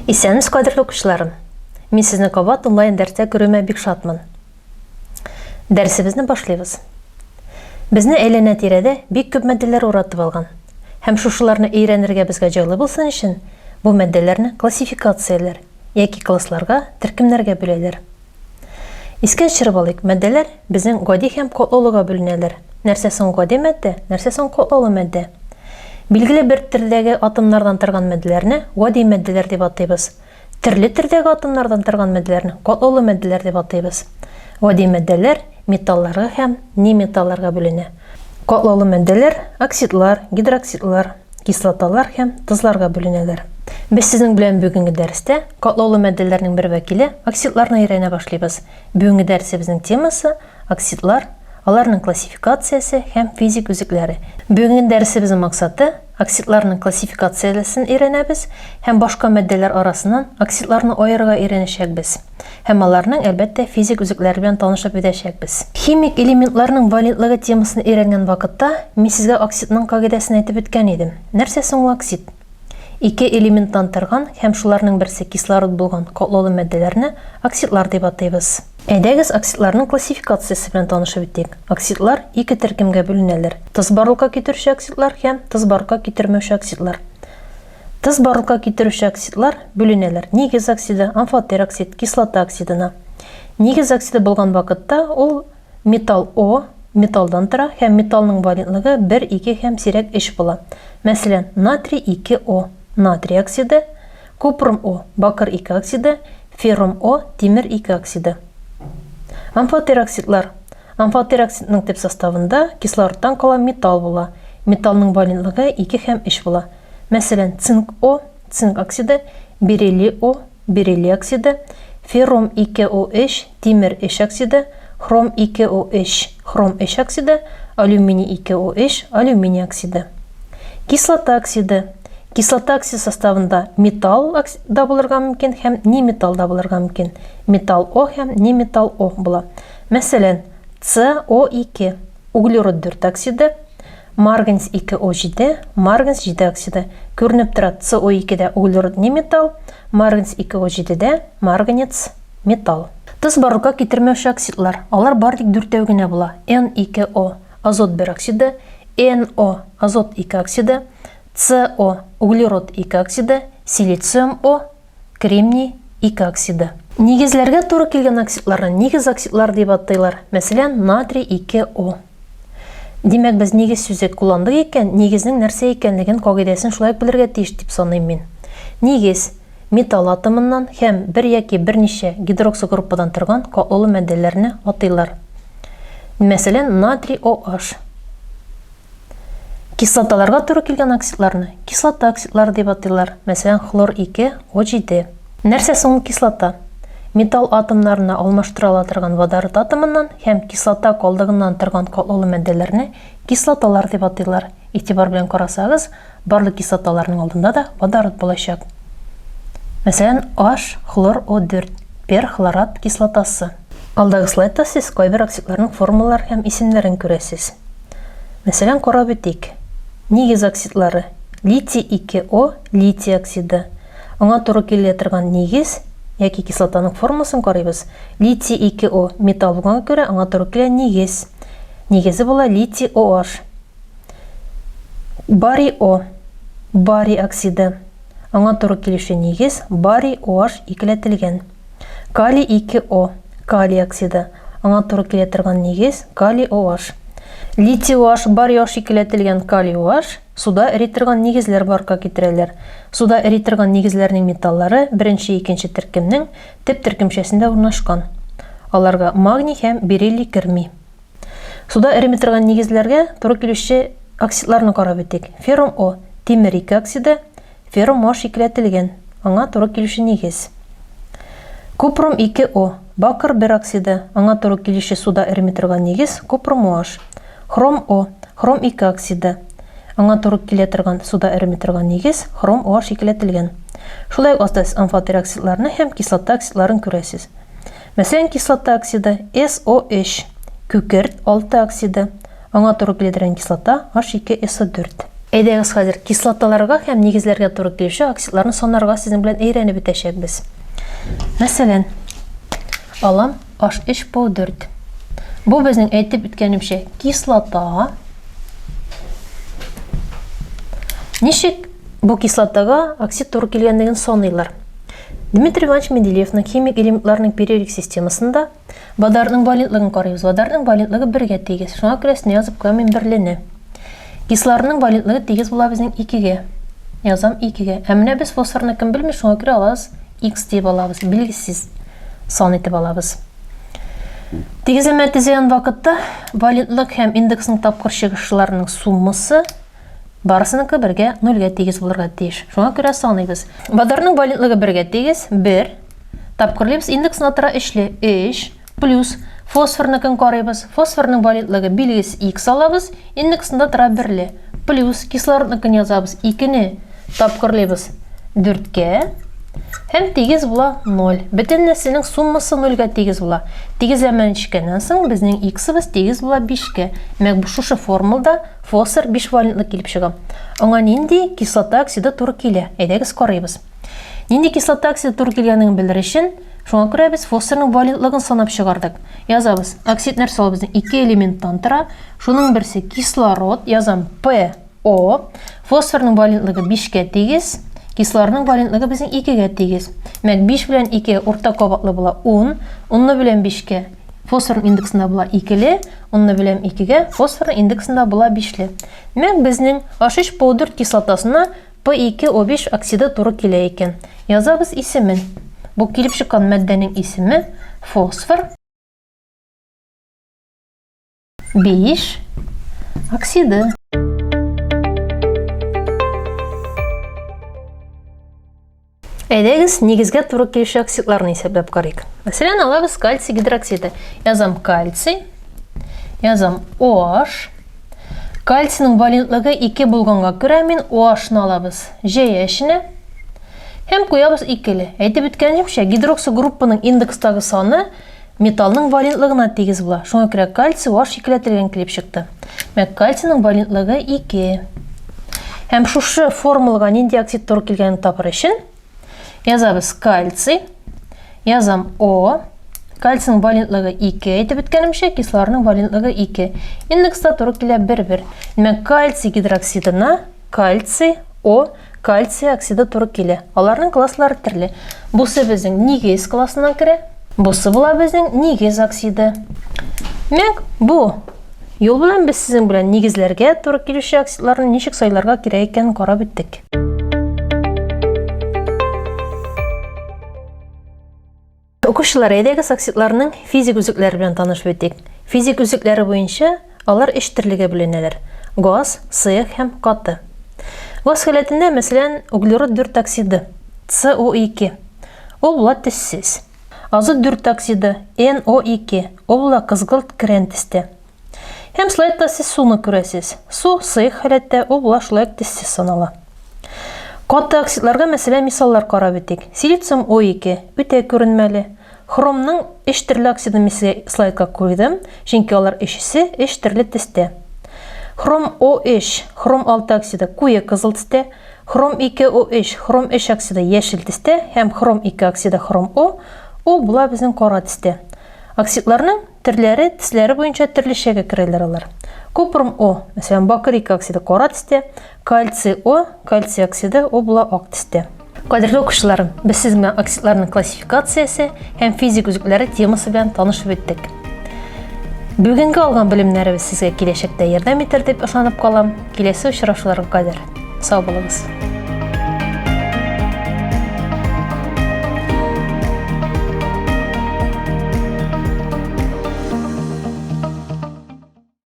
Исәнмез, кадерле укучыларым. Мин сезне кабат онлайн дәрестә күрүемә бик шатмын. Дәресебезне башлыйбыз. Безне әйләнә-тирәдә бик күп матдәләр уратып алган. Һәм шушыларны өйрәнергә безгә җайлы булсын өчен, бу матдәләрне классификацияләр яки классларга, төркемнәргә бүләләр. Искә төшереп алыйк, матдәләр безнең гади һәм катлаулыга бүленәләр. Нәрсә соң гади матдә, нәрсә соң катлаулы матдә. Билгеле бер төрдәге атомнардан торган матдәләрне гади матдәләр дип атыйбыз. Төрле төрдәге атомнардан торган матдәләрне катлаулы матдәләр дип атыйбыз. Гади матдәләр металларга һәм неметалларга бүленә. Катлаулы матдәләр оксидлар, гидроксидлар, кислоталар һәм тозларга бүленәләр. Без сезнең белән бүгенге дәрестә катлаулы матдәләрнең бер вәкиле оксидларны өйрәнә башлыйбыз. Бүгенге дәресебезнең темасы оксидлар, аларның классификациясе һәм физик үзекләре. Бүгенге дәресебезнең максаты оксидларның классификациясен өйрәнәбез һәм башка матдәләр арасыннан оксидларны аерырга өйрәнәчәкбез. Һәм аларның әлбәттә физик үзекләре белән танышып үтәчәкбез. Химик элементларның валентлыгы темасын өйрәнгән вакытта мин сезгә оксидның кагыйдәсен әйтеп үткән идем. Нәрсә соң ул оксид? Ике элементтан торган һәм шуларның берсе кислород булган катлаулы матдәләрне оксидлар дип атыйбыз. Әйдәгез оксидларның классификациясе белән танышып үтик. Оксидлар ике төркемгә бүленәләр. Тыз барлыкка китерүче оксидлар һәм тыз барлыкка китермәүче оксидлар. Тыз барлыкка китерүче оксидлар бүленәләр. Нигез оксиды, амфотер оксид, кислота оксидына. Нигез оксиды булган вакытта ул металл О, металлдан тора һәм металлның валентлыгы 1, 2 һәм сирәк 3 була. Мәсәлән, натрий 2О, натрий оксиды, купрум О, бакыр 2 оксиды, феррум О, тимер 2 оксиды. Амфотер оксидлар. Амфотер оксидның төп составында кислородтан калган металл була. Металлның валентлыгы 2 һәм 3 була. Мәсәлән, цинк О, цинк оксиды, бериллий О, бериллий оксиды, феррум 2O3, тимер 3 оксиды, хром 2O3, хром 3 оксиды, алюминий 2O3, алюминий оксиды. Кислота оксиды. Кислота оксиды составында металл да булырга мөмкин һәм неметалл да булырга мөмкин. Металл О һәм неметалл О була. Мәсәлән, CO2, углерод 4 оксиды, марганец 2O7, марганец 7 оксиды. Күренеп тора, CO2дә углерод неметалл, марганец 2O7дә марганец металл. Тыз барлыкка китермәүче оксидлар. Алар бар тик 4 генә була. N2O, азот 1 оксиды, NO, азот 2 оксиды, CO, углерод 2 оксиды, силициум О, кремний 2 оксиды. Нигезләргә туры килгән оксидларны нигез оксидлар дип атыйлар. Мәсәлән, натрий 2О. Димәк, без нигез сүзе кулландык икән, нигезнең нәрсә икәнлеген кагыйдәсен шулай белергә тиеш дип саныйм мин. Нигез металл атомыннан һәм бер яки берничә гидроксо группадан торган катлаулы матдәләрне атыйлар. Мәсәлән, натрий OH. Кислоталарга туры килгән оксидларны кислота оксидлары дип атыйлар. Мәсәлән, хлор 2O7. Нәрсә соң кислота? Металл атомнарына алмаштыра торган водород атомыннан һәм кислота калдыгыннан торган катлаулы матдәләрне кислоталар дип атыйлар. Игътибар белән карасагыз, барлык кислоталарның алдында да водород булачак. Мәсәлән, H, хлор O4, перхлорат кислотасы. Алдагы слайдта сез кайбер оксидларның формулалары һәм исемнәрен күрәсез. Мәсәлән, карап үтик. Нигез оксидлары. Литий 2O, литий оксиды. Аңа туры килә торган нигез яки кислотаның формуласын карыйбыз. Литий 2O металл булганга күрә, аңа туры килә нигез. Нигезе була литий OH. Барий О, барий оксиды. Аңа туры килүче нигез барий OH икеләтелгән. Калий 2O, калий оксиды. Аңа туры килә торган нигез калий OH. Литий OH, барий OH икеләтелгән калий OH суда эриторган нигезләр барка китерәләр. Суда эриторган нигезләрнең металлары беренче, икенче төркемнең төп төркемчәсендә урнашкан. Аларга магний һәм бериллий керми. Суда эриторган нигезләргә туры килүче оксидларны карап үтик. Феррум О, тимер 2 оксиды, феррум OH икеләтелгән. Аңа туры килүче нигез. Купрум 2O, бакыр 1 оксиды. Аңа туры килүче суда эриторган нигез купрум OH. Хром О, хром 2 оксиды. Аңа туры килә торган суда эриторган нигез хром OH икеләтелгән. Шулай ук астас амфотер оксидларны һәм кислота оксидларын күрәсез. Мәсәлән, кислота оксиды SO3, күкерт 6 оксиды. Аңа туры килә торган кислота H2SO4. Әйдәгез хәзер кислоталарга һәм нигезләргә туры килүче оксидларны санарга сезнең белән өйрәнеп бетәчәкбез. Мәсәлән, алам H3PO4. Бу безнең әйтеп үткәнемчә кислота. Ничек бу кислотага оксид туры килгәнлеген саныйлар? Дмитрий Иванович Менделеевның химик элементларның периодик системасында водородның валентлыгын карыйбыз. Водородның валентлыгы 1-гә тигез. Шуңа күрә язып куям берлене. Кислородның валентлыгы тигез була безнең 2-гә. Язам 2-гә. Ә менә без фосфорны кем белми, шуңа күрә алабыз X дип алабыз. Билгесез сан итеп алабыз. Тигезләмә төзегән вакытта валентлык һәм индексның тапкыр чыгышларының суммасы барысыныкы 1-гә 0-гә тигез булырга тиеш. Шуңа күрә саныйбыз. Водородның валентлыгы 1-гә тигез 1. Тапкырлыйбыз индексны тора 3 плюс фосфорныкын карыйбыз. Фосфорның валентлыгы билгес X алабыз, индексында тора 1 плюс кислородныкын язабыз 2-не тапкырлыйбыз 4-гә. Һәм тигез була 0. Бөтен нәрсәнең суммасы 0-гә тигез була. Тигезләмәне төшкәннән соң безнең X-ыбыз тигез була 5-гә. Мәк бу шушы формулда фосфор 5 валентлы килеп чыга. Аңа нинди кислота оксиды туры килә? Әйдәгез карыйбыз. Нинди кислота оксиды туры килгәнлеген белер өчен, шуңа күрә без фосфорның валентлыгын санап чыгардык. Язабыз. Оксид нәрсә ул безнең 2 элементтан тора. Шуның берсе кислород, язам PO. Фосфорның валентлыгы 5-гә тигез. Кислородның валентлыгы безнең 2-гә тигез. Мәк 5 белән 2 урта кабатлы була 10, 10 белән 5-гә фосфорның индексында була 2-ле, 10 белән 2-гә фосфорның индексында була 5-ле. Мәк безнең H3PO4 кислотасына P2O5 оксиды туры килә икән. Язабыз исемен. Бу килеп чыккан матдәнең исеме фосфор 5 оксиды. Әйдәгез нигезгә туры килүче оксидларны исәпләп карыйк. Мәсәлән, алабыз кальций гидроксиды. Язам кальций, язам OH. Кальцийның валентлыгы 2 булганга күрә мин OH-ны алабыз. Җәяшне һәм куябыз 2-ле. Әйтеп үткәнемчә, гидроксил группаның индекстагы саны металлның валентлыгына тигез була. Шуңа күрә кальций OH икеләтелгән килеп чыкты. Мәк кальцийның валентлыгы 2. Һәм шушы формулага нинди оксид туры килгәнен табыр өчен язабыз кальций, язам O, кальцийның валентлыгы 2, әйтеп үткәнемчә, кислородның валентлыгы 2. Индекста туры килә 1-1. Демәк, кальций гидроксидына кальций, O, кальций оксиды туры килә. Аларның класслары төрле. Бусы безнең нигез классына керә, бусы була безнең нигез оксиды. Демәк, бу юл белән без сезнең белән нигезләргә туры килүче оксидларны ничек сайларга кирәк икәнен карап үттек. Укучылар, әйдәгез оксидларның физик үзекләре белән танышып үтик. Физик үзекләре буенча алар 3 төрлегә бүленәләр: газ, сыек һәм каты. Газ халәтендә, мәсәлән, углерод 4 оксиды CO2. Ул була төссез. Азот 4 оксиды NO2. Ул була кызгылт крен төстә. Һәм слайдта сез суны күрәсез. Су сыек халәттә, ул була шулай төссез санала. Каты оксидларга мәсәлән мисаллар карап үтик. Силициум O2 үтә күренмәле. Хромның 3 төрле оксидын слайдка куйдым, чөнки алар өчесе 3 төрле төстә. Хром O3, хром 6 оксиды куе кызыл төстә, хром 2O3, хром 3 оксиды яшел төстә һәм хром 2 оксиды хром O, ул була безнең кара төстә. Оксидларның төрләре төсләре буенча төрлечәгә керәләр алар. Купрум O, мәсәлән, бакыр 2 оксиды кара төстә, кальций O, кальций оксиды ул була ак төстә. Кадерле укучыларым, без сезгә оксидларның классификациясе һәм физик үзекләре темасы белән танышып үттек. Бүгенге алган белемнәребез сезгә киләчәктә ярдәм итер дип ышанып калам. Киләсе очрашуларга кадәр сау булыгыз.